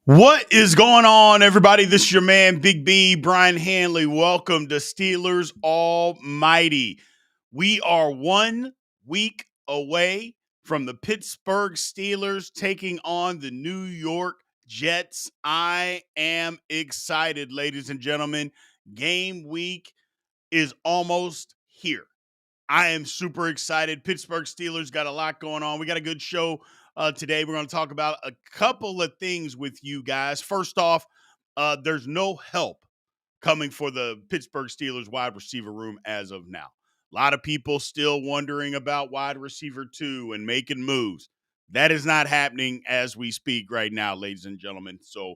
What is going on, everybody? This is your man, Big B, Brian Hanley. Welcome to Steelers Almighty. We are 1 week away from the Pittsburgh Steelers taking on the New York Jets. I am excited, ladies and gentlemen. Game week is almost here. I am super excited. Pittsburgh Steelers got a lot going on. We got a good show today. We're going to talk about a couple of things with you guys. First off, there's no help coming for the Pittsburgh Steelers wide receiver room as of now. A lot of people still wondering about wide receiver 2 and making moves. That is not happening as we speak right now, ladies and gentlemen. So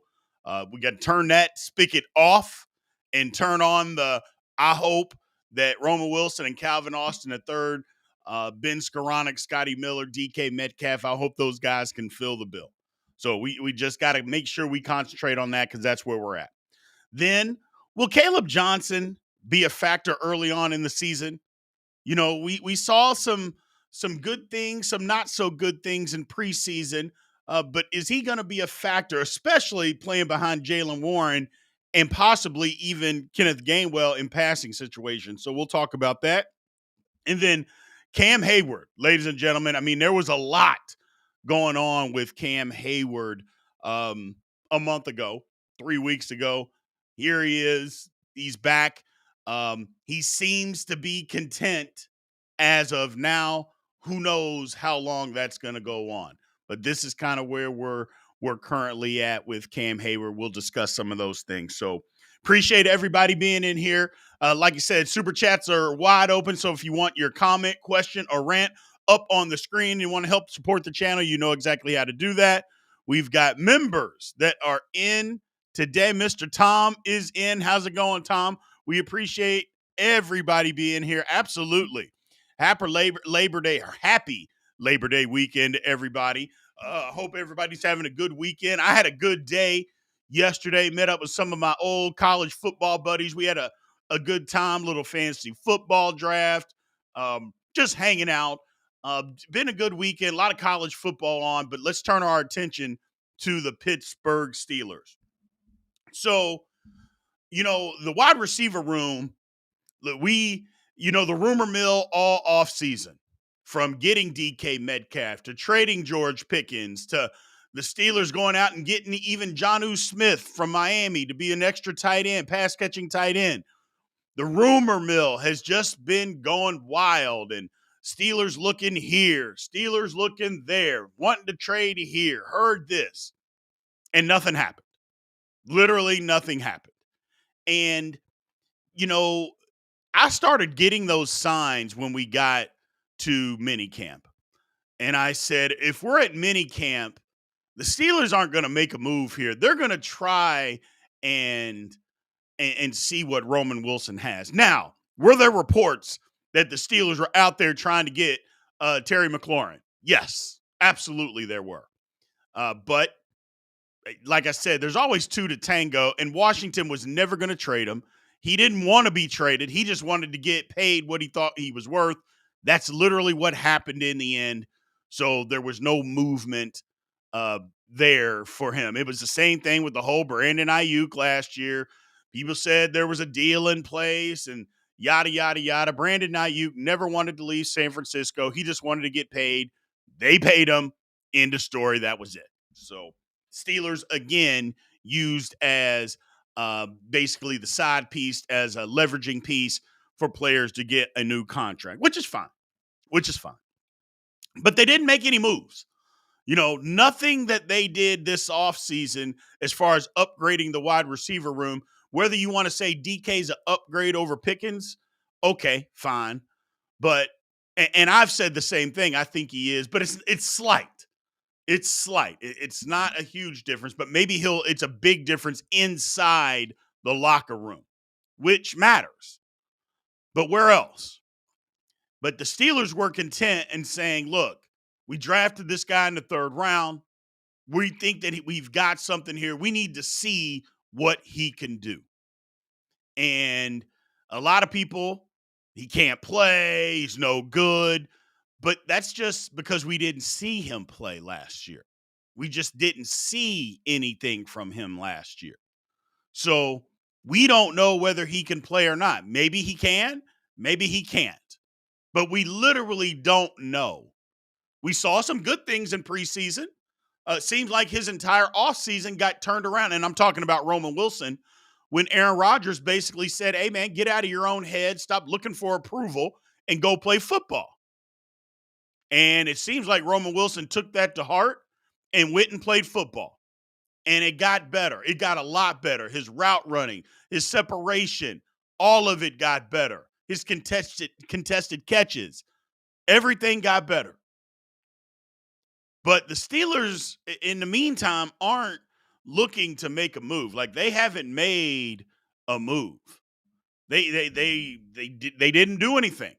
we got to turn that spigot off and turn on the I hope that Roman Wilson and Calvin Austin III, Ben Skoranek, Scotty Miller, DK Metcalf, I hope those guys can fill the bill. So we just got to make sure we concentrate on that because that's where we're at. Then, will Caleb Johnson be a factor early on in the season? You know, we saw some good things, some not so good things in preseason, but is he going to be a factor, especially playing behind Jaylen Warren and possibly even Kenneth Gainwell in passing situations? So we'll talk about that. And then Cam Hayward, ladies and gentlemen. I mean, there was a lot going on with Cam Hayward a month ago, 3 weeks ago. Here he is. He's back. He seems to be content as of now. Who knows how long that's going to go on? But this is kind of where we're currently at with Cam Hayward. We'll discuss some of those things. So appreciate everybody being in here. Like I said, super chats are wide open. So if you want your comment, question, or rant up on the screen, you want to help support the channel, you know exactly how to do that. We've got members that are in today. Mr. Tom is in. How's it going, Tom? We appreciate everybody being here. Absolutely. Labor Day or happy Labor Day weekend, everybody. Hope everybody's having a good weekend. I had a good day yesterday. Met up with some of my old college football buddies. We had a good time, little fantasy football draft, just hanging out. Been a good weekend, a lot of college football on, but let's turn our attention to the Pittsburgh Steelers. So, the wide receiver room, the rumor mill all off season, from getting DK Metcalf to trading George Pickens to the Steelers going out and getting even Jonnu Smith from Miami to be an extra tight end, pass catching tight end. The rumor mill has just been going wild, and Steelers looking here, Steelers looking there, wanting to trade here, heard this, and nothing happened. Literally nothing happened. And, you know, I started getting those signs when we got to minicamp. And I said, if we're at minicamp, the Steelers aren't going to make a move here. They're going to try and see what Roman Wilson has. Now, were there reports that the Steelers were out there trying to get Terry McLaurin? Yes, absolutely there were. But like I said, there's always two to tango, and Washington was never going to trade him. He didn't want to be traded. He just wanted to get paid what he thought he was worth. That's literally what happened in the end. So there was no movement there for him. It was the same thing with the whole Brandon Ayuk last year. People said there was a deal in place and yada, yada, yada. Brandon Ayuk never wanted to leave San Francisco. He just wanted to get paid. They paid him. End of story. That was it. So Steelers, again, used as basically the side piece, as a leveraging piece for players to get a new contract, which is fine. But they didn't make any moves. Nothing that they did this offseason as far as upgrading the wide receiver room, whether you want to say DK's an upgrade over Pickens, okay, fine. But, and I've said the same thing, I think he is, but it's slight. It's slight. It's not a huge difference, but maybe it's a big difference inside the locker room, which matters. But where else? But the Steelers were content in saying, look, we drafted this guy in the third round. We think that we've got something here. We need to see what he can do. And a lot of people, he can't play, he's no good. But that's just because we didn't see him play last year. We just didn't see anything from him last year. So we don't know whether he can play or not. Maybe he can, maybe he can't. But we literally don't know. We saw some good things in preseason. It seems like his entire offseason got turned around. And I'm talking about Roman Wilson when Aaron Rodgers basically said, hey, man, get out of your own head. Stop looking for approval and go play football. And it seems like Roman Wilson took that to heart and went and played football. And it got better. It got a lot better. His route running, his separation, all of it got better. His contested catches, everything got better. But the Steelers, in the meantime, aren't looking to make a move. Like, they haven't made a move. They didn't do anything.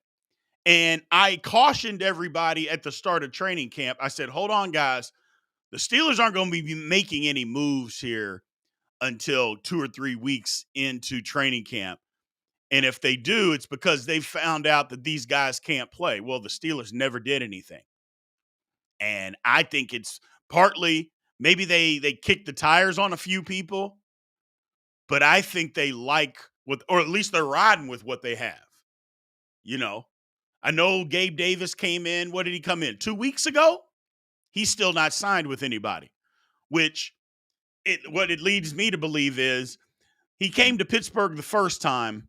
And I cautioned everybody at the start of training camp. I said, hold on, guys. The Steelers aren't going to be making any moves here until 2 or 3 weeks into training camp. And if they do, it's because they found out that these guys can't play. Well, the Steelers never did anything. And I think it's partly maybe they kicked the tires on a few people, but I think they like what, or at least they're riding with what they have. You know, I know Gabe Davis came in. What did he come in? 2 weeks ago? He's still not signed with anybody, which what it leads me to believe is he came to Pittsburgh the first time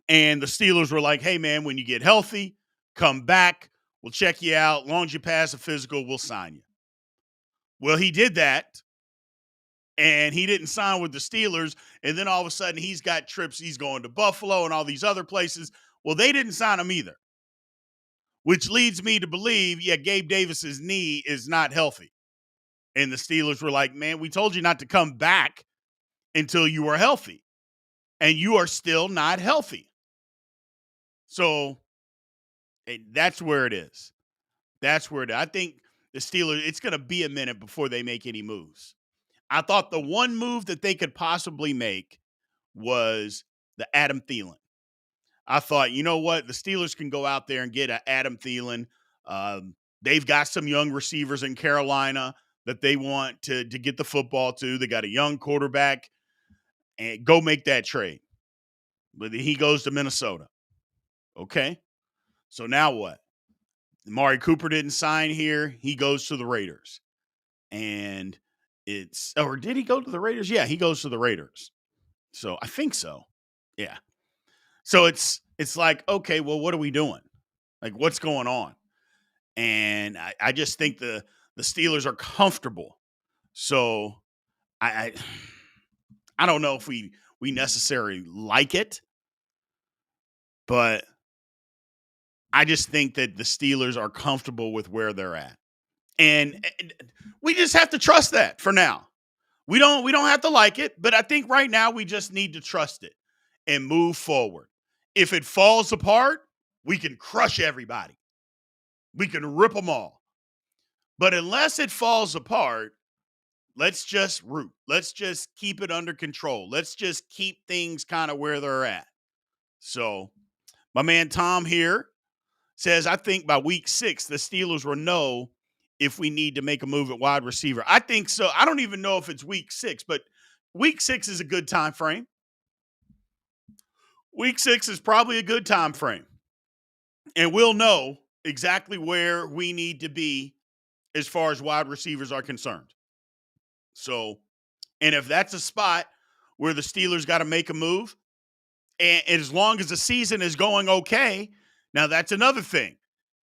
and the Steelers were like, hey, man, when you get healthy, come back. We'll check you out. As long as you pass a physical, we'll sign you. Well, he did that, and he didn't sign with the Steelers. And then all of a sudden, he's got trips. He's going to Buffalo and all these other places. Well, they didn't sign him either, which leads me to believe, Gabe Davis's knee is not healthy. And the Steelers were like, man, we told you not to come back until you are healthy. And you are still not healthy. So that's where it is. That's where it is. I think the Steelers, it's going to be a minute before they make any moves. I thought the one move that they could possibly make was the Adam Thielen. I thought, you know what? The Steelers can go out there and get an Adam Thielen. They've got some young receivers in Carolina that they want to get the football to. They got a young quarterback, and go make that trade. But he goes to Minnesota. Okay. So now what? Amari Cooper didn't sign here. He goes to the Raiders. And or did he go to the Raiders? Yeah, he goes to the Raiders. So I think so. Yeah. So it's like, okay, well, what are we doing? Like, what's going on? And I just think the Steelers are comfortable. So I don't know if we necessarily like it, but I just think that the Steelers are comfortable with where they're at. And we just have to trust that for now. We don't have to like it, but I think right now we just need to trust it and move forward. If it falls apart, we can crush everybody. We can rip them all. But unless it falls apart, let's just root. Let's just keep it under control. Let's just keep things kind of where they're at. So my man Tom here says, I think by week 6, the Steelers will know if we need to make a move at wide receiver. I think so. I don't even know if it's week 6, but week 6 is a good time frame. Week 6 is probably a good time frame. And we'll know exactly where we need to be as far as wide receivers are concerned. So, and if that's a spot where the Steelers got to make a move, and as long as the season is going okay, now that's another thing.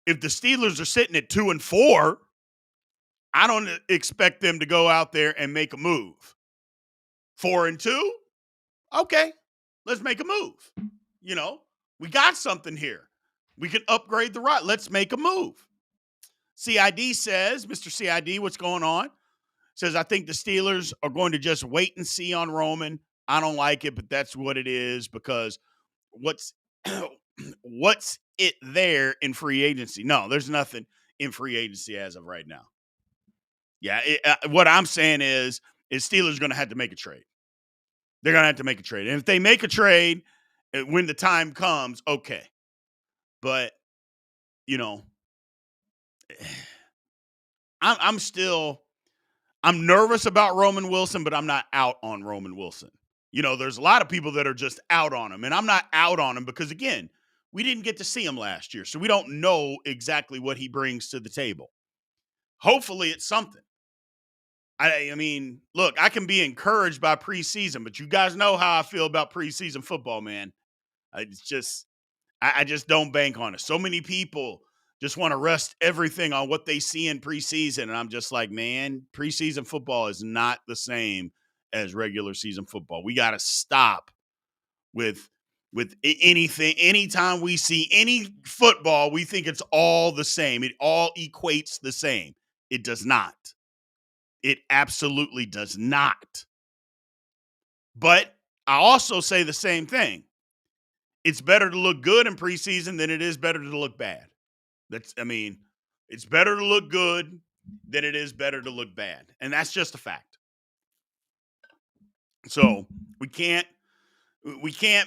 If the Steelers are sitting at 2-4, I don't expect them to go out there and make a move. 4-2, okay, let's make a move. You know, we got something here. We can upgrade the right. Let's make a move. CID says, Mr. CID, what's going on? Says, I think the Steelers are going to just wait and see on Roman. I don't like it, but that's what it is, because what's it there in free agency? No, there's nothing in free agency as of right now. Yeah, what I'm saying is Steelers going to have to make a trade. They're going to have to make a trade. And if they make a trade when the time comes, okay. But, you know, I'm still I'm nervous about Roman Wilson, but I'm not out on Roman Wilson. There's a lot of people that are just out on him, and I'm not out on him because, again, we didn't get to see him last year, so we don't know exactly what he brings to the table. Hopefully it's something. I mean, look, I can be encouraged by preseason, but you guys know how I feel about preseason football, man. It's just, I just don't bank on it. So many people just want to rest everything on what they see in preseason. And I'm just like, man, preseason football is not the same as regular season football. We got to stop with anything. Anytime we see any football, we think it's all the same. It all equates the same. It does not. It absolutely does not. But I also say the same thing. It's better to look good in preseason than it is better to look bad. It's better to look good than it is better to look bad. And that's just a fact. So we can't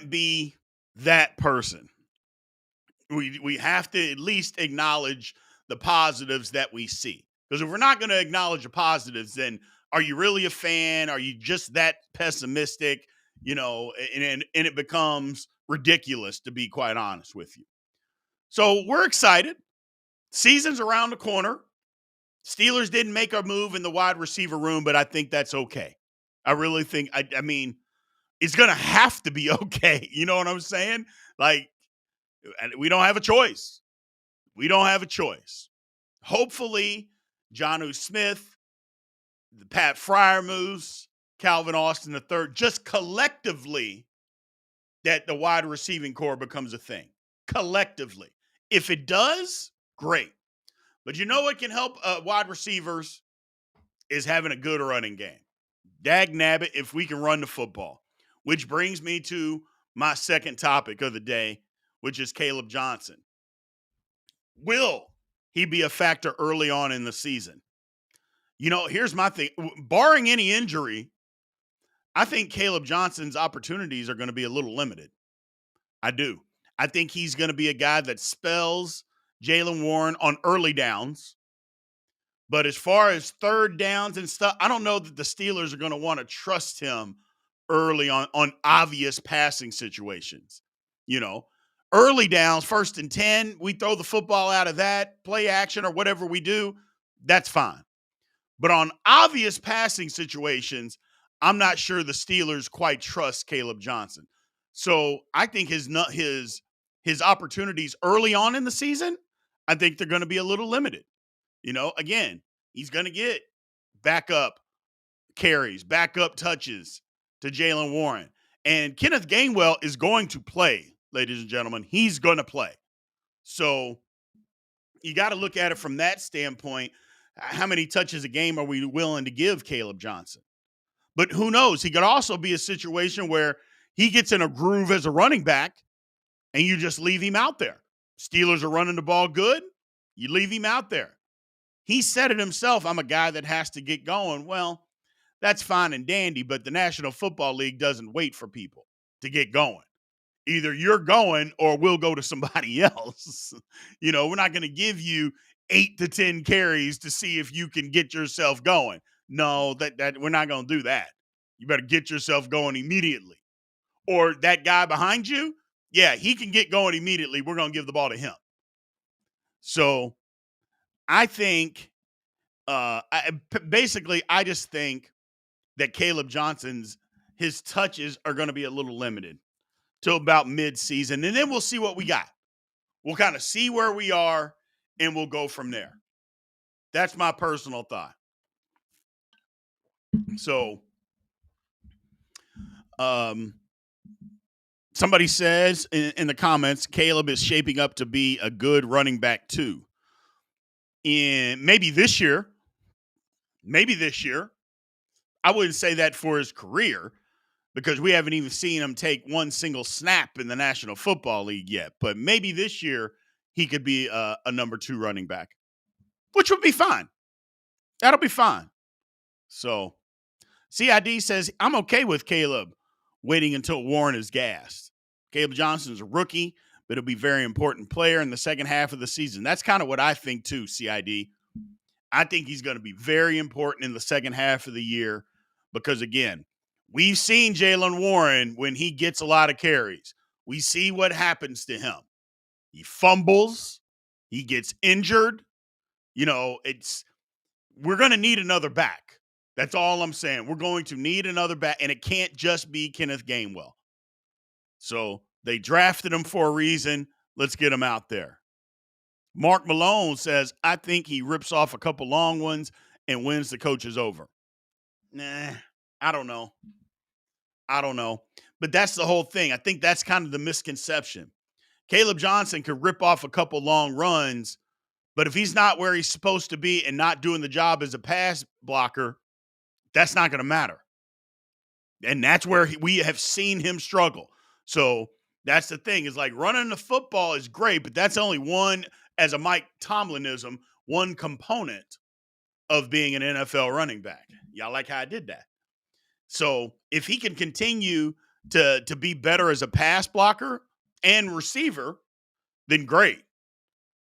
be that person. We have to at least acknowledge the positives that we see. Because if we're not going to acknowledge the positives, then are you really a fan? Are you just that pessimistic? And it becomes ridiculous, to be quite honest with you. So we're excited. Season's around the corner. Steelers didn't make a move in the wide receiver room, but I think that's okay. I really think, I mean, it's going to have to be okay. You know what I'm saying? Like, we don't have a choice. We don't have a choice. Hopefully, Jonnu Smith, the Pat Freiermuths, Calvin Austin III, just collectively, that the wide receiving core becomes a thing. Collectively. If it does, great. But you know what can help wide receivers is having a good running game. Dag nabbit, if we can run the football. Which brings me to my second topic of the day, which is Caleb Johnson. Will he be a factor early on in the season? Here's my thing. Barring any injury, I think Caleb Johnson's opportunities are going to be a little limited. I do. I think he's going to be a guy that spells Jaylen Warren on early downs. But as far as third downs and stuff, I don't know that the Steelers are going to want to trust him early on obvious passing situations. Early downs, 1st and 10, we throw the football out of that, play action or whatever we do, that's fine. But on obvious passing situations, I'm not sure the Steelers quite trust Caleb Johnson. So I think his opportunities early on in the season, I think they're going to be a little limited. Again, he's going to get backup carries, backup touches to Jaylen Warren. And Kenneth Gainwell is going to play, ladies and gentlemen. He's going to play. So you got to look at it from that standpoint. How many touches a game are we willing to give Caleb Johnson? But who knows? He could also be a situation where he gets in a groove as a running back and you just leave him out there. Steelers are running the ball good. You leave him out there. He said it himself, I'm a guy that has to get going. Well, that's fine and dandy, but the National Football League doesn't wait for people to get going. Either you're going or we'll go to somebody else. We're not going to give you 8 to 10 carries to see if you can get yourself going. No, that we're not going to do that. You better get yourself going immediately. Or that guy behind you, yeah, he can get going immediately. We're going to give the ball to him. So I think, I just think that Caleb Johnson's, his touches are going to be a little limited till about mid-season. And then we'll see what we got. We'll kind of see where we are, and we'll go from there. That's my personal thought. So, somebody says in the comments, Caleb is shaping up to be a good running back too. And maybe this year. I wouldn't say that for his career because we haven't even seen him take one single snap in the National Football League yet. But maybe this year he could be a number 2 running back, which would be fine. That'll be fine. So CID says, I'm okay with Caleb waiting until Warren is gassed. Caleb Johnson's a rookie, but he'll be a very important player in the second half of the season. That's kind of what I think too, CID. I think he's going to be very important in the second half of the year because, again, we've seen Jaylen Warren when he gets a lot of carries. We see what happens to him. He fumbles, he gets injured. We're going to need another back. That's all I'm saying. We're going to need another back, and it can't just be Kenneth Gainwell. So they drafted him for a reason. Let's get him out there. Mark Malone says, I think he rips off a couple long ones and wins the coaches over. Nah, I don't know. But that's the whole thing. I think that's kind of the misconception. Caleb Johnson could rip off a couple long runs, but if he's not where he's supposed to be and not doing the job as a pass blocker, that's not going to matter. And that's where we have seen him struggle. So that's the thing, is like running the football is great, but that's only one, as a Mike Tomlinism, one component of being an NFL running back. Y'all like how I did that? So if he can continue to be better as a pass blocker and receiver, then great.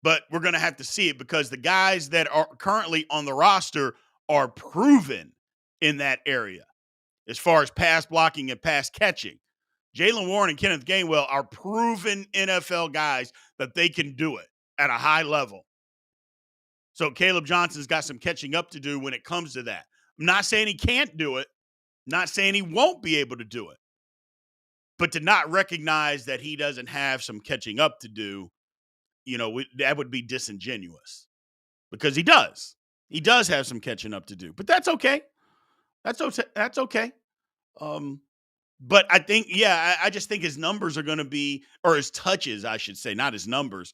But we're going to have to see it because the guys that are currently on the roster are proven in that area as far as pass blocking and pass catching. Jaylen Warren and Kenneth Gainwell are proven NFL guys that they can do it at a high level. So Caleb Johnson's got some catching up to do when it comes to that. I'm not saying he can't do it, not saying he won't be able to do it. But to not recognize that he doesn't have some catching up to do, that would be disingenuous because he does. He does have some catching up to do, but that's okay. That's okay. But I think, I just think his numbers are going to be, or his touches, I should say, not his numbers.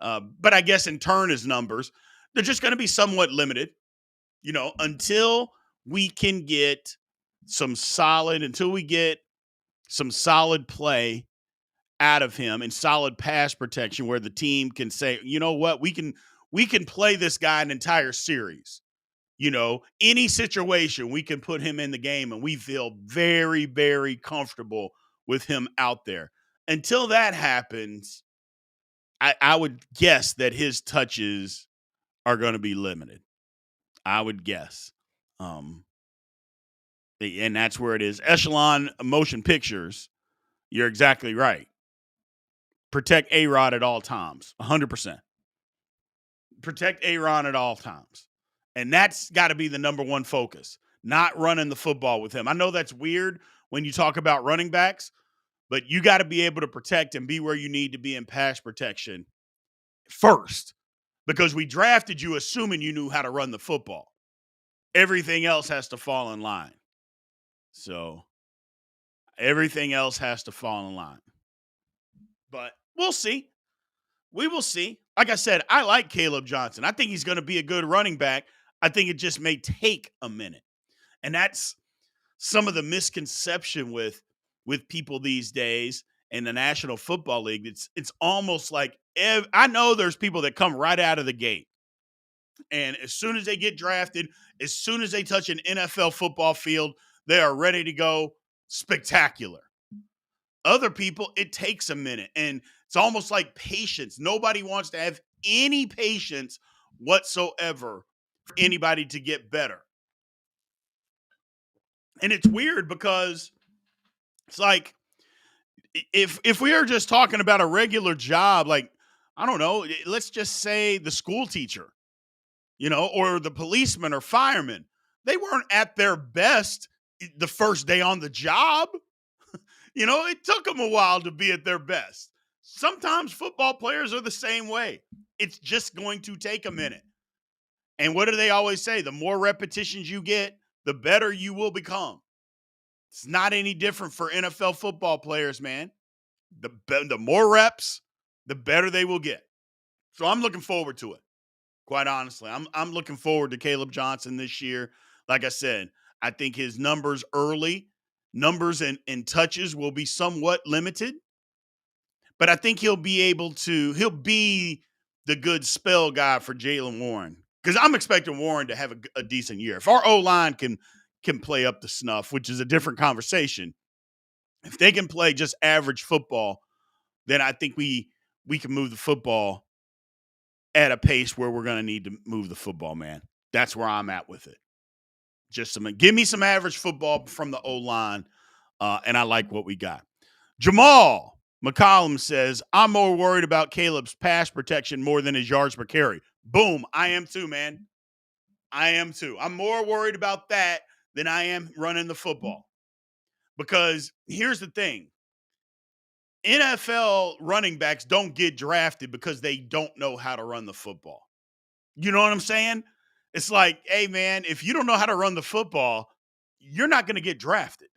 But I guess in turn, his numbers, they're just going to be somewhat limited, until we can get until we get some solid play out of him and solid pass protection where the team can say, you know what, we can play this guy an entire series. Any situation, we can put him in the game and we feel very, very comfortable with him out there. Until that happens, I would guess that his touches are going to be limited. I would guess. And that's where it is. Echelon Motion Pictures, you're exactly right. Protect A-Rod at all times, 100%. Protect A-Rod at all times. And that's got to be the number one focus, not running the football with him. I know that's weird when you talk about running backs, but you got to be able to protect and be where you need to be in pass protection first, because we drafted you assuming you knew how to run the football. Everything else has to fall in line. So everything else has to fall in line. But we'll see. We will see. Like I said, I like Caleb Johnson. I think he's going to be a good running back. I think it just may take a minute. And that's some of the misconception with people these days in the National Football League. It's almost like I know there's people that come right out of the gate. And as soon as they get drafted, as soon as they touch an NFL football field, they are ready to go spectacular. Other people, it takes a minute. And it's almost like patience. Nobody wants to have any patience whatsoever for anybody to get better. And it's weird because it's like, if we are just talking about a regular job, like, I don't know, let's just say the school teacher, or the policeman or fireman, they weren't at their best the first day on the job. It took them a while to be at their best. Sometimes football players are the same way. It's just going to take a minute. And what do they always say? The more repetitions you get, the better you will become. It's not any different for NFL football players, man. The more reps, the better they will get. So I'm looking forward to it. Quite honestly, I'm looking forward to Caleb Johnson this year. Like I said, I think his numbers and touches will be somewhat limited. But I think he'll be the good spell guy for Jaylen Warren. Because I'm expecting Warren to have a decent year. If our O-line can play up to snuff, which is a different conversation, if they can play just average football, then I think we can move the football at a pace where we're going to need to move the football, man. That's where I'm at with it. Give me some average football from the O-line, and I like what we got. Jamal McCollum says, I'm more worried about Caleb's pass protection more than his yards per carry. Boom. I am too, man. I am too. I'm more worried about that than I am running the football. Because here's the thing. NFL running backs don't get drafted because they don't know how to run the football. You know what I'm saying? It's like, hey, man, if you don't know how to run the football, you're not going to get drafted.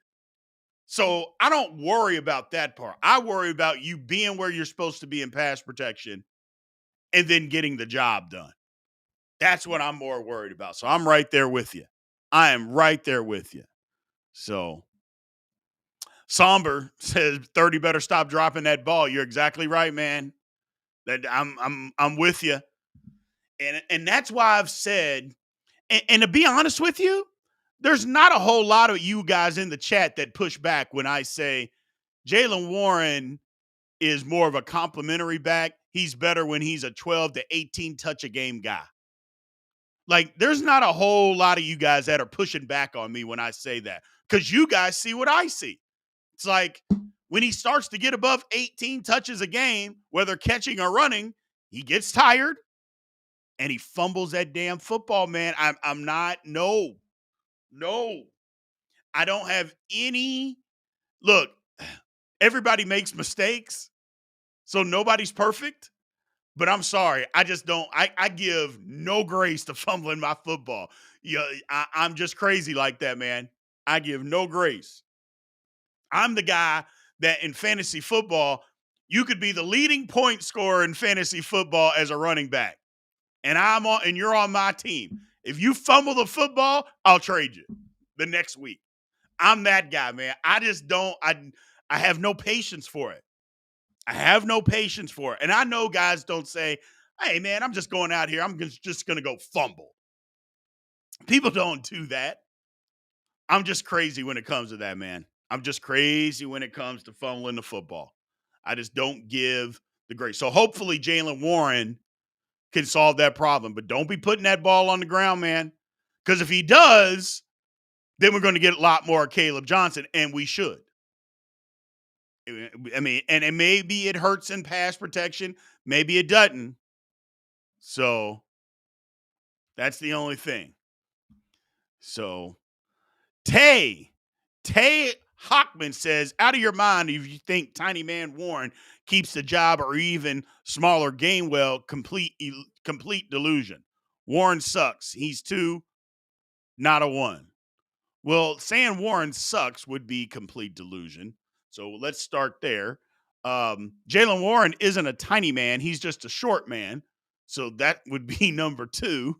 So I don't worry about that part. I worry about you being where you're supposed to be in pass protection and then getting the job done. That's what I'm more worried about. So I'm right there with you. I am right there with you. So Somber says 30 better stop dropping that ball. You're exactly right, man. That I'm with you. And that's why I've said, and to be honest with you, there's not a whole lot of you guys in the chat that push back when I say Jaylen Warren is more of a complimentary back. He's better when he's a 12 to 18 touch a game guy. Like, there's not a whole lot of you guys that are pushing back on me when I say that, because you guys see what I see. It's like when he starts to get above 18 touches a game, whether catching or running, he gets tired and he fumbles that damn football, man. I'm not, no. I don't have any. Look, everybody makes mistakes, so nobody's perfect. But I'm sorry, I just don't. I give no grace to fumbling my football. Yeah, I'm just crazy like that, man. I give no grace. I'm the guy that in fantasy football, you could be the leading point scorer in fantasy football as a running back, and you're on my team. If you fumble the football, I'll trade you the next week. I'm that guy, man. I just don't. I have no patience for it. I have no patience for it. And I know guys don't say, hey, man, I'm just going out here. I'm just going to go fumble. People don't do that. I'm just crazy when it comes to that, man. I'm just crazy when it comes to fumbling the football. I just don't give the grace. So hopefully Jaylen Warren can solve that problem. But don't be putting that ball on the ground, man. Because if he does, then we're going to get a lot more Caleb Johnson, and we should. I mean, and maybe it hurts in pass protection. Maybe it doesn't. So that's the only thing. So Tay Hockman says, out of your mind if you think tiny man Warren keeps the job or even smaller Gainwell, complete delusion. Warren sucks. He's 2, not a 1. Well, saying Warren sucks would be complete delusion. So let's start there. Jaylen Warren isn't a tiny man. He's just a short man. So that would be number 2.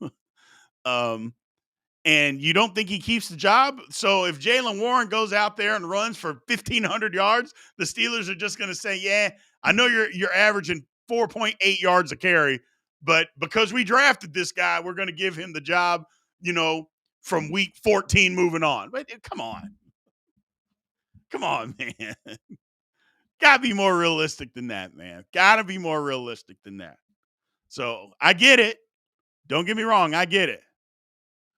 And you don't think he keeps the job? So if Jaylen Warren goes out there and runs for 1,500 yards, the Steelers are just going to say, yeah, I know you're averaging 4.8 yards a carry, but because we drafted this guy, we're going to give him the job, from week 14 moving on. But come on. Come on, man. Got to be more realistic than that, man. Got to be more realistic than that. So I get it. Don't get me wrong. I get it.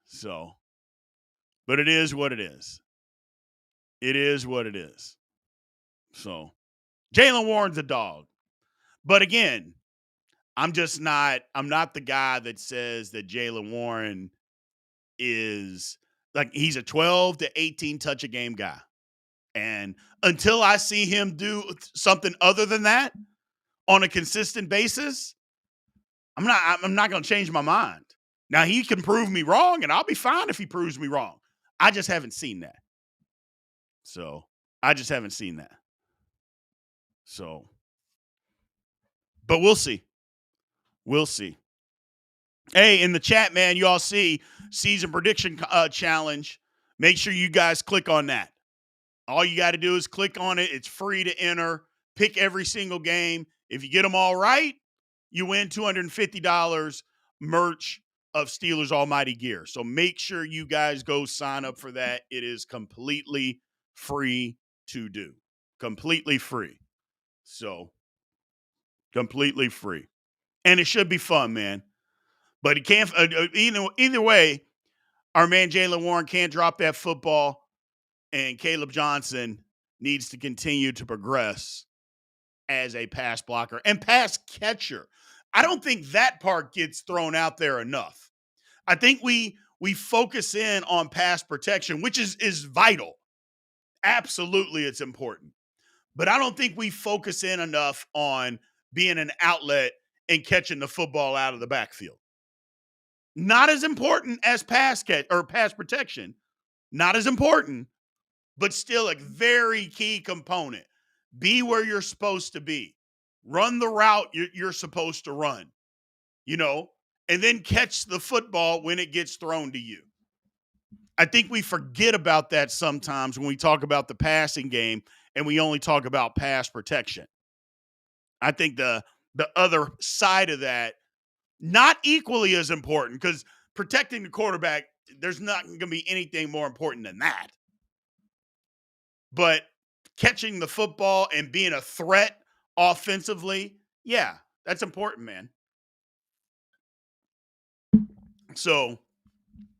So, but it is what it is. It is what it is. So Jaylen Warren's a dog. But again, I'm not the guy that says that Jaylen Warren is like he's a 12 to 18 touch a game guy. And until I see him do something other than that on a consistent basis, I'm not going to change my mind. Now he can prove me wrong, and I'll be fine if he proves me wrong. I just haven't seen that. So I just haven't seen that. So, but we'll see. We'll see. Hey, in the chat, man, you all see season prediction challenge. Make sure you guys click on that. All you got to do is click on it. It's free to enter. Pick every single game. If you get them all right, you win $250 merch of Steelers Almighty gear. So make sure you guys go sign up for that. It is completely free to do. Completely free. So completely free. And it should be fun, man. But he can't. Either way, our man Jaylen Warren can't drop that football, and Caleb Johnson needs to continue to progress as a pass blocker and pass catcher. I don't think that part gets thrown out there enough. I think we focus in on pass protection, which is vital. Absolutely, it's important. But I don't think we focus in enough on being an outlet and catching the football out of the backfield. Not as important as pass catch or pass protection. Not as important, but still a very key component. Be where you're supposed to be. Run the route you're supposed to run, and then catch the football when it gets thrown to you. I think we forget about that sometimes when we talk about the passing game and we only talk about pass protection. I think the other side of that, not equally as important, because protecting the quarterback, there's not going to be anything more important than that. But catching the football and being a threat offensively, yeah, that's important, man. So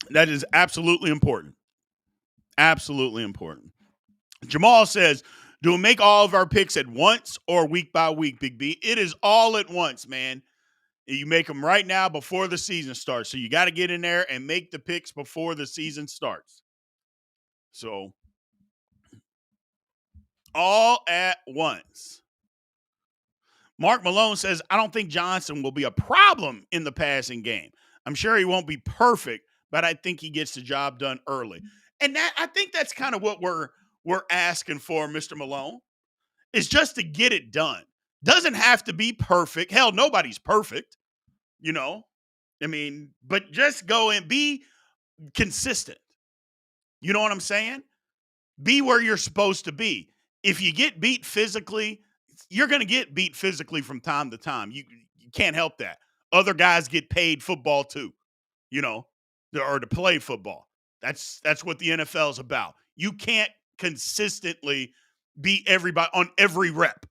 that is absolutely important. Absolutely important. Jamal says, do we make all of our picks at once or week by week, Big B? It is all at once, man. You make them right now before the season starts. So you got to get in there and make the picks before the season starts. So all at once. Mark Malone says, I don't think Johnson will be a problem in the passing game. I'm sure he won't be perfect, but I think he gets the job done early. And that, I think that's kind of what we're asking for, Mr. Malone, is just to get it done. Doesn't have to be perfect. Hell, nobody's perfect, but just go and be consistent. You know what I'm saying? Be where you're supposed to be. If you get beat physically, you're going to get beat physically from time to time. You can't help that. Other guys get paid football too, or to play football. That's what the NFL is about. You can't consistently beat everybody on every rep.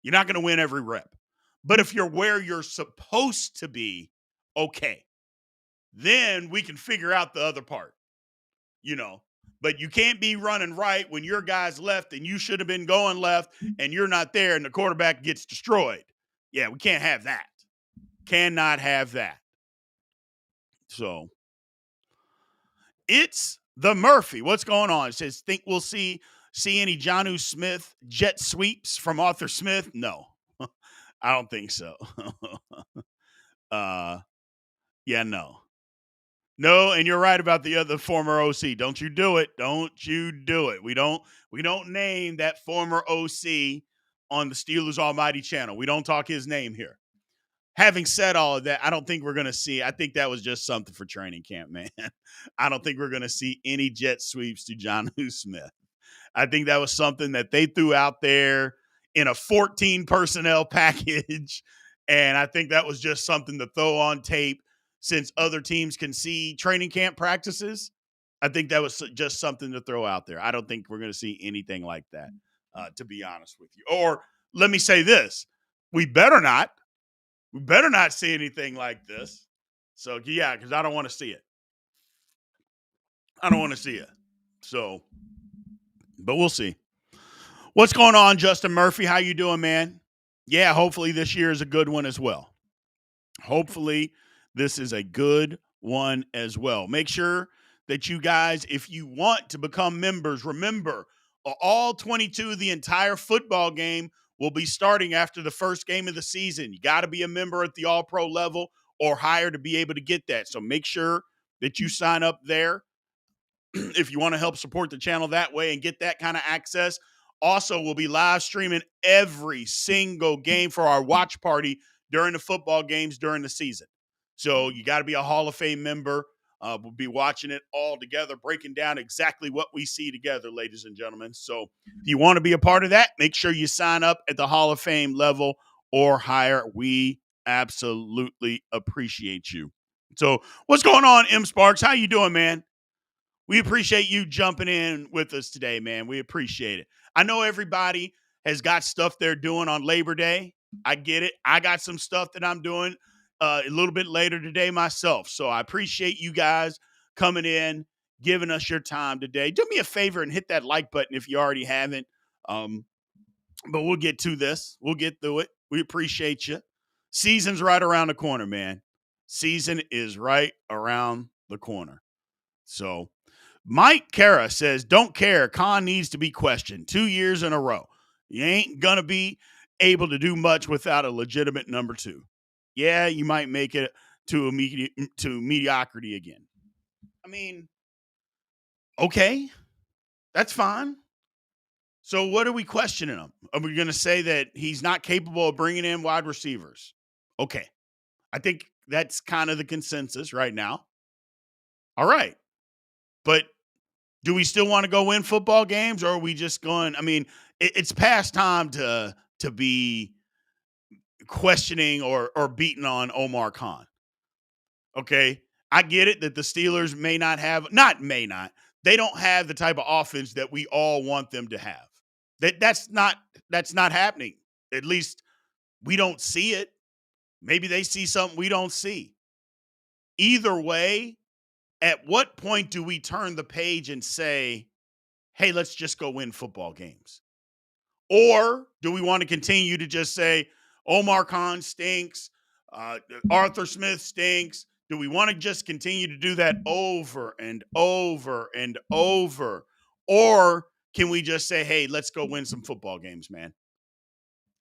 You're not going to win every rep. But if you're where you're supposed to be, okay, then we can figure out the other part, But you can't be running right when your guy's left and you should have been going left and you're not there and the quarterback gets destroyed. Yeah, we can't have that. Cannot have that. So it's the Murphy. What's going on? It says, think we'll see any Jonnu Smith jet sweeps from Arthur Smith? No, I don't think so. Yeah, no. No, and you're right about the other former OC. Don't you do it. Don't you do it. We don't name that former OC on the Steelers Almighty channel. We don't talk his name here. Having said all of that, I don't think we're going to see. I think that was just something for training camp, man. I don't think we're going to see any jet sweeps to Jonnu Smith. I think that was something that they threw out there in a 14 personnel package. And I think that was just something to throw on tape since other teams can see training camp practices. I think that was just something to throw out there. I don't think we're going to see anything like that, to be honest with you. Or let me say this. We better not see anything like this. So, yeah, because I don't want to see it. I don't want to see it. So, but we'll see. What's going on, Justin Murphy? How you doing, man? Yeah, hopefully this year is a good one as well. Hopefully this is a good one as well. Make sure that you guys, if you want to become members, remember all 22 of the entire football game will be starting after the first game of the season. You got to be a member at the all-pro level or higher to be able to get that. So make sure that you sign up there if you want to help support the channel that way and get that kind of access. Also, we'll be live streaming every single game for our watch party during the football games during the season. So you got to be a Hall of Fame member. We'll be watching it all together, breaking down exactly what we see together, ladies and gentlemen. So if you want to be a part of that, make sure you sign up at the Hall of Fame level or higher. We absolutely appreciate you. So what's going on, M. Sparks? How you doing, man? We appreciate you jumping in with us today, man. We appreciate it. I know everybody has got stuff they're doing on Labor Day. I get it. I got some stuff that I'm doing. a little bit later today myself. So I appreciate you guys coming in, giving us your time today. Do me a favor and hit that like button if you already haven't. Um, but we'll get to this. We'll get through it. We appreciate you. Season's right around the corner, man. Season is right around the corner. So Mike Kara says, don't care. Khan needs to be questioned 2 years in a row. You ain't going to be able to do much without a legitimate number two. Yeah, you might make it to mediocrity again. I mean, okay, that's fine. So what are we questioning him? Are we going to say that he's not capable of bringing in wide receivers? Okay. I think that's kind of the consensus right now. All right. But do we still want to go win football games, or are we just going? I mean, it's past time to be questioning or beating on Omar Khan. Okay, I get it that the Steelers may not. They don't have the type of offense that we all want them to have. That's not happening. At least we don't see it. Maybe they see something we don't see. Either way, at what point do we turn the page and say, hey, let's just go win football games? Or do we want to continue to just say, Omar Khan stinks, Arthur Smith stinks? Do we want to just continue to do that over and over and over? Or can we just say, hey, let's go win some football games, man?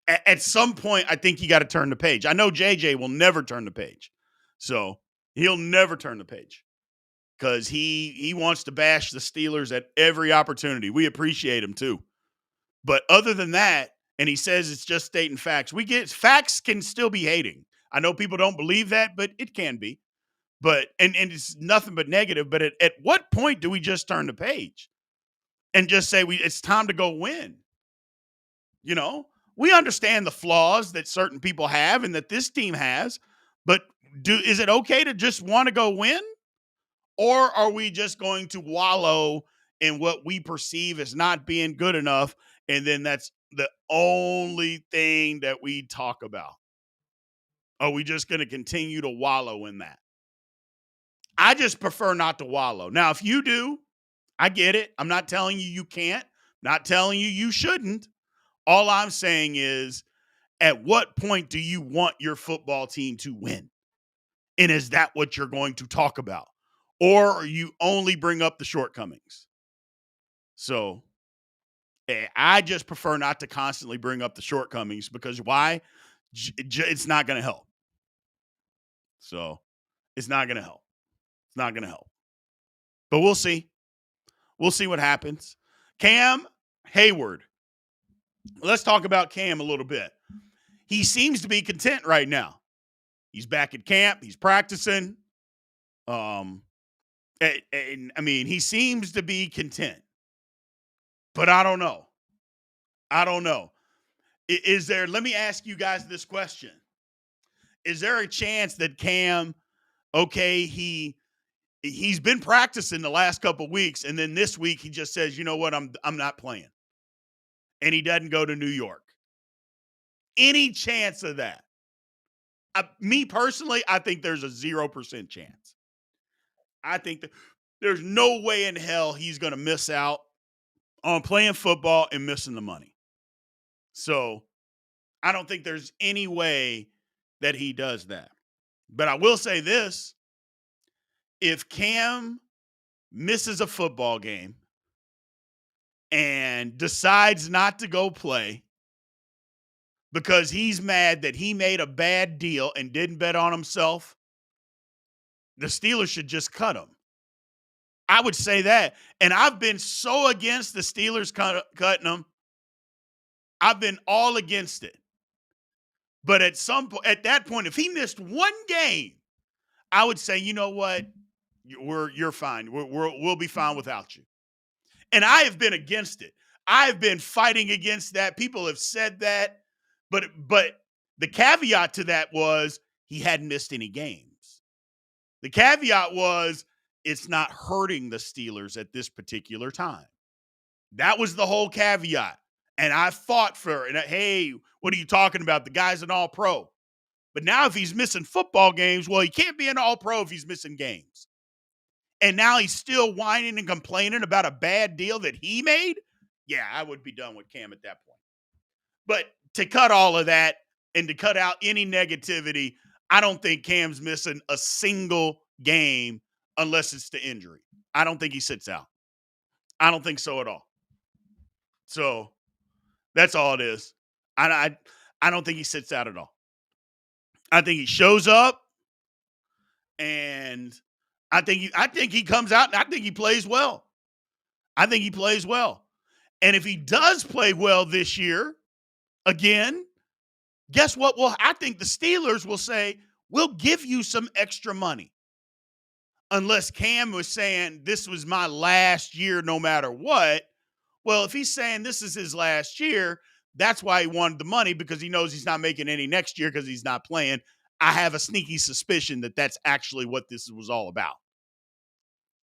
At some point, I think you got to turn the page. I know JJ will never turn the page. So he'll never turn the page because he wants to bash the Steelers at every opportunity. We appreciate him too. But other than that, and he says it's just stating facts. Facts can still be hating. I know people don't believe that, but it can be. But and it's nothing but negative. But at what point do we just turn the page and just say it's time to go win? You know, we understand the flaws that certain people have and that this team has, but is it okay to just want to go win? Or are we just going to wallow in what we perceive as not being good enough? And then that's the only thing that we talk about. Are we just going to continue to wallow in that? I just prefer not to wallow. Now, if you do, I get it. I'm not telling you you can't, not telling you you shouldn't. All I'm saying is, at what point do you want your football team to win? And is that what you're going to talk about? Or you only bring up the shortcomings? So I just prefer not to constantly bring up the shortcomings because why? It's not going to help. So it's not going to help. It's not going to help. But we'll see. We'll see what happens. Cam Hayward. Let's talk about Cam a little bit. He seems to be content right now. He's back at camp. He's practicing. And I mean, he seems to be content. But I don't know. Let me ask you guys this question. Is there a chance that Cam, okay, he's been practicing the last couple of weeks, and then this week he just says, you know what, I'm not playing. And he doesn't go to New York. Any chance of that? Me personally, I think there's a 0% chance. I think that there's no way in hell he's going to miss out on playing football and missing the money. So I don't think there's any way that he does that. But I will say this. If Cam misses a football game and decides not to go play because he's mad that he made a bad deal and didn't bet on himself, the Steelers should just cut him. I would say that. And I've been so against the Steelers cutting him. I've been all against it. But at that point, if he missed one game, I would say, you know what? You're fine. We'll be fine without you. And I have been against it. I've been fighting against that. People have said that. But the caveat to that was he hadn't missed any games. The caveat was it's not hurting the Steelers at this particular time. That was the whole caveat. And I fought for it. And hey, what are you talking about? The guy's an all-pro. But now if he's missing football games, well, he can't be an all-pro if he's missing games. And now he's still whining and complaining about a bad deal that he made? Yeah, I would be done with Cam at that point. But to cut all of that and to cut out any negativity, I don't think Cam's missing a single game unless it's to injury. I don't think he sits out. I don't think so at all. So that's all it is. I don't think he sits out at all. I think he shows up, and I think he comes out, and I think he plays well. I think he plays well. And if he does play well this year, again, guess what? Well, I think the Steelers will say, we'll give you some extra money. Unless Cam was saying this was my last year no matter what. Well, if he's saying this is his last year, that's why he wanted the money, because he knows he's not making any next year because he's not playing. I have a sneaky suspicion that that's actually what this was all about,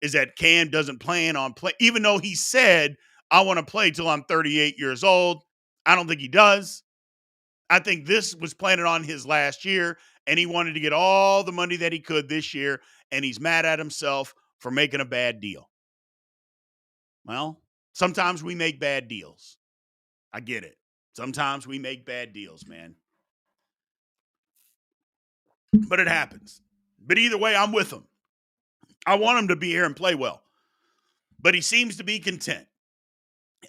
is that Cam doesn't plan on play, even though he said, I want to play till I'm 38 years old. I don't think he does. I think this was planning on his last year, and he wanted to get all the money that he could this year, and he's mad at himself for making a bad deal. Well, sometimes we make bad deals. I get it. Sometimes we make bad deals, man. But it happens. But either way, I'm with him. I want him to be here and play well. But he seems to be content.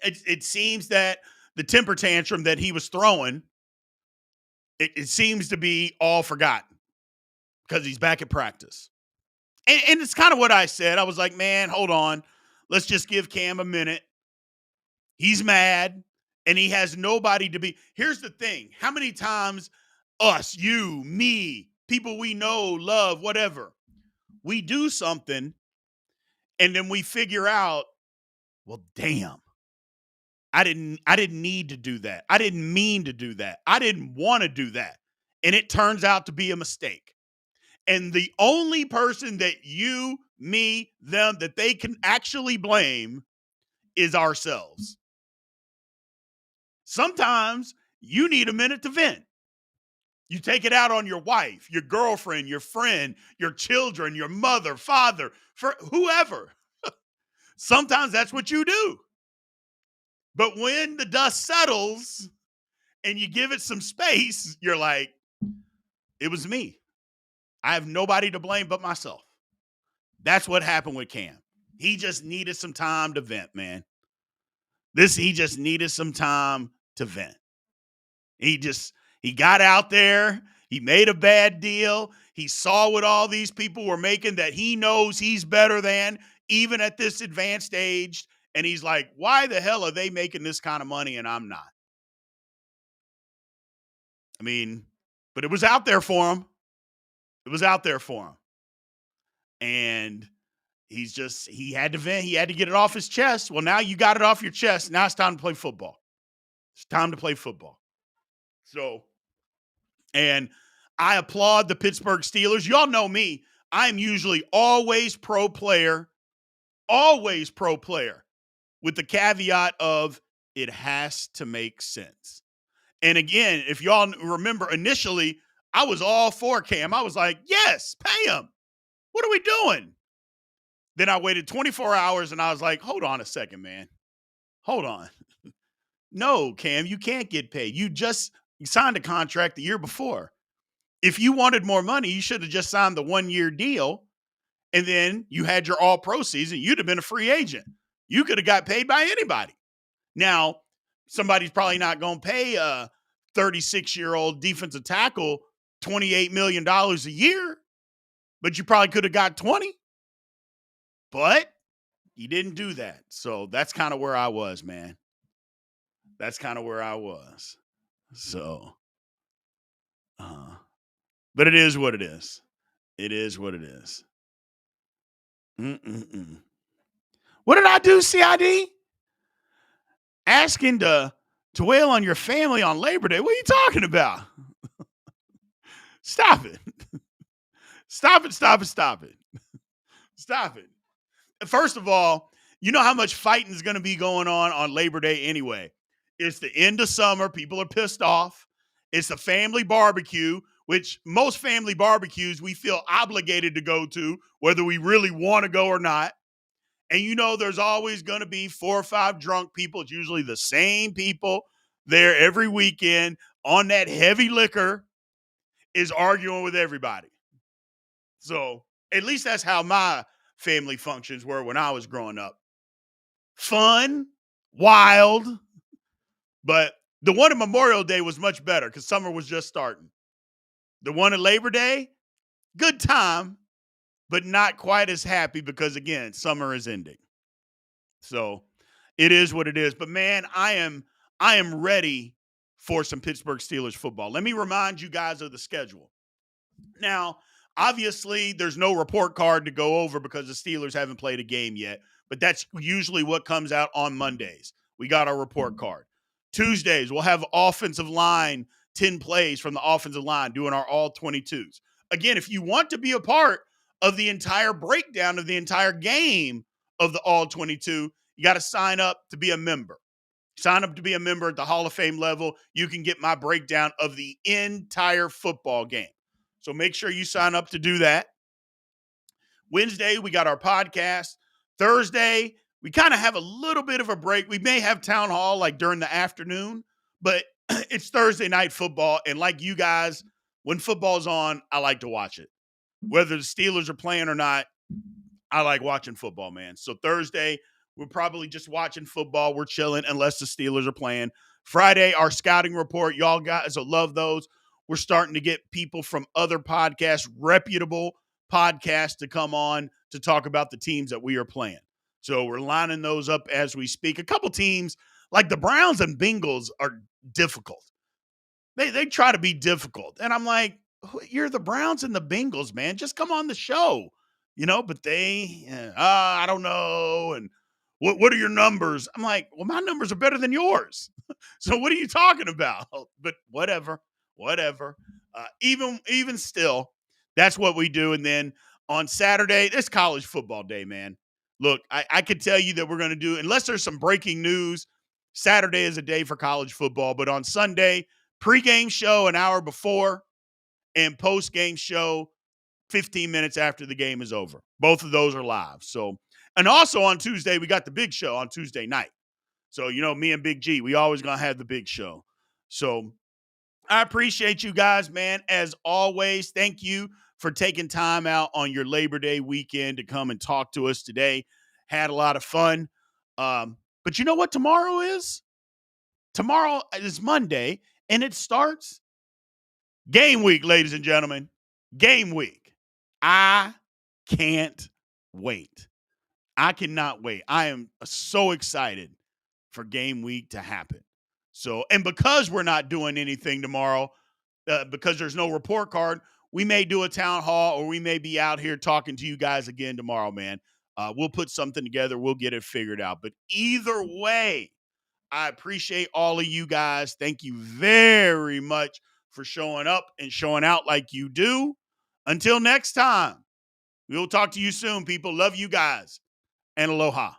It seems that the temper tantrum that he was throwing, it seems to be all forgotten because he's back at practice. And it's kind of what I said. I was like, man, hold on. Let's just give Cam a minute. He's mad, and he has nobody to be. Here's the thing. How many times us, you, me, people we know, love, whatever, we do something, and then we figure out, well, damn, I didn't need to do that. I didn't mean to do that. I didn't want to do that. And it turns out to be a mistake. And the only person that you, me, them, that they can actually blame is ourselves. Sometimes you need a minute to vent. You take it out on your wife, your girlfriend, your friend, your children, your mother, father, for whoever. Sometimes that's what you do. But when the dust settles and you give it some space, you're like, it was me. I have nobody to blame but myself. That's what happened with Cam. He just needed some time to vent, man. He just needed some time to vent. He got out there. He made a bad deal. He saw what all these people were making that he knows he's better than, even at this advanced age. And he's like, why the hell are they making this kind of money and I'm not? I mean, but it was out there for him. It was out there for him. And he had to vent. He had to get it off his chest. Well, now you got it off your chest. Now it's time to play football. It's time to play football. So, and I applaud the Pittsburgh Steelers. Y'all know me. I'm usually always pro player with the caveat of it has to make sense. And again, if y'all remember initially, I was all for Cam. I was like, yes, pay him. What are we doing? Then I waited 24 hours and I was like, hold on a second, man. Hold on. No, Cam, you can't get paid. You signed a contract the year before. If you wanted more money, you should have just signed the 1-year deal. And then you had your all-pro season. You'd have been a free agent. You could have got paid by anybody. Now, somebody's probably not going to pay a 36-year-old defensive tackle $28 million a year, but you probably could have got 20. But you didn't do that. So that's kind of where I was, man. That's kind of where I was. So, but it is what it is. It is what it is. What did I do, CID? Asking to wail on your family on Labor Day. What are you talking about? Stop it. Stop it. Stop it. First of all, you know how much fighting is going to be going on Labor Day anyway. It's the end of summer. People are pissed off. It's a family barbecue, which most family barbecues we feel obligated to go to, whether we really want to go or not. And there's always going to be 4 or 5 drunk people. It's usually the same people there every weekend on that heavy liquor is arguing with everybody. So at least that's how my family functions were when I was growing up. Fun, wild, but the one at Memorial Day was much better because summer was just starting. The one at Labor Day, good time, but not quite as happy because, again, summer is ending. So it is what it is. But, man, I am ready for some Pittsburgh Steelers football. Let me remind you guys of the schedule. Now, obviously, there's no report card to go over because the Steelers haven't played a game yet, but that's usually what comes out on Mondays. We got our report card. Tuesdays, we'll have offensive line, 10 plays from the offensive line doing our all 22s. Again, if you want to be a part of the entire breakdown of the entire game of the all 22, you got to sign up to be a member. Sign up to be a member at the Hall of Fame level. You can get my breakdown of the entire football game. So make sure you sign up to do that. Wednesday, we got our podcast. Thursday, we kind of have a little bit of a break. We may have town hall like during the afternoon, but it's Thursday night football. And like you guys, when football's on, I like to watch it. Whether the Steelers are playing or not, I like watching football, man. So Thursday, we're probably just watching football. We're chilling unless the Steelers are playing. Friday, our scouting report. Y'all guys will love those. We're starting to get people from other podcasts, reputable podcasts, to come on to talk about the teams that we are playing. So we're lining those up as we speak. A couple teams like the Browns and Bengals are difficult. They try to be difficult. And I'm like, you're the Browns and the Bengals, man. Just come on the show. But I don't know. And what are your numbers? I'm like, well, my numbers are better than yours. So what are you talking about? But whatever. Even still, that's what we do. And then on Saturday, it's college football day, man. Look, I could tell you that we're going to do, unless there's some breaking news, Saturday is a day for college football. But on Sunday, pregame show an hour before and postgame show 15 minutes after the game is over. Both of those are live. So, and also on Tuesday, we got the big show on Tuesday night. So, me and Big G, we always going to have the big show. So I appreciate you guys, man. As always, thank you for taking time out on your Labor Day weekend to come and talk to us today. Had a lot of fun. But you know what tomorrow is? Tomorrow is Monday, and it starts game week, ladies and gentlemen. Game week. I can't wait. I cannot wait. I am so excited for game week to happen. So, and because we're not doing anything tomorrow, because there's no report card, we may do a town hall or we may be out here talking to you guys again tomorrow, man. We'll put something together. We'll get it figured out. But either way, I appreciate all of you guys. Thank you very much for showing up and showing out like you do. Until next time, we'll talk to you soon, people. Love you guys, and aloha.